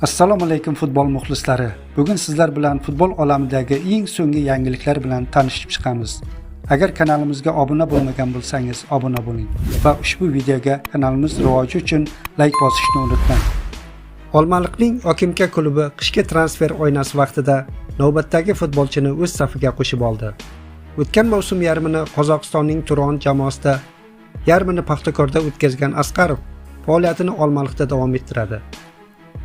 Assalomu alaykum futbol muxlislari. Bugun sizlar bilan futbol olamidagi eng so'nggi yangiliklar bilan tanishib chiqamiz. Agar kanalimizga obuna bo'lmagan bo'lsangiz, obuna bo'ling va ushbu videoga kanalimiz rivoji uchun like bosishni unutmang. Olmaliqning Okimka klubi qishki transfer o'ynasi vaqtida navbatdagi futbolchini o'z safiga qo'shib oldi. O'tgan mavsum yarmini Qozog'istonning Turon jamoasida, yarmini Paxtakorda o'tkazgan Asqarov faoliyatini Olmaliqda davom ettiradi.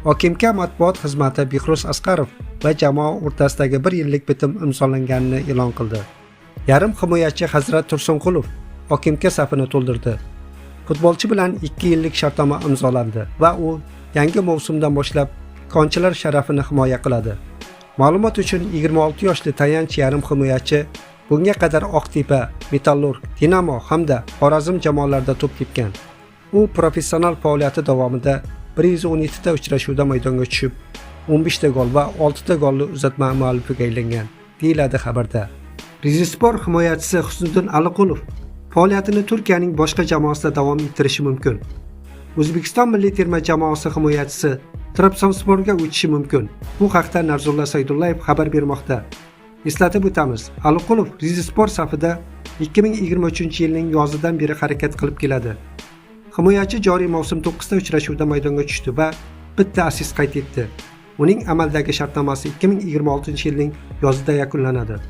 Okimka matbuot xizmati Behruz Asqarov va jamoa o'rtasidagi 1 yillik bitim imzolanganini e'lon qildi. Yarim himoyachi Hazrat Tursunqulov Okimka safini to'ldirdi. Futbolchi bilan 2 yillik shartnoma imzolandi va u yangi mavsumdan boshlab konchilar sharafini himoya qiladi. Ma'lumot uchun 26 yoshli tayanch yarim himoyachi bunga qadar Oqtepa, Metallurg, Dinamo hamda Xorazm jamoalarida to'p tepgan. U professional faoliyati davomida 117 ta uchrashuvda maydonga tushib, 15 ta gol va 6 ta golli uzatma muallifiga aylangan, deyiladi xabarda. Rizespor himoyachisi Husniddin Aliqulov faoliyatini Turkiyaning boshqa jamoasida davom ettirishi mumkin. O'zbekiston milliy terma jamoasi himoyachisi Trabzonsporga o'tishi mumkin. Bu haqda Narzulla Saydullayev xabar bermoqda. Eslatib o'tamiz, Aliqulov Rizespor safida 2023-yilning yozidan beri harakat qilib keladi. Himoyachi joriy mavsum 9 ta uchrashuvda maydonga tushdi va bitta assist qayd etdi. Uning amaldagi shartnomasi 2026-yilning yozida yakunlanadi.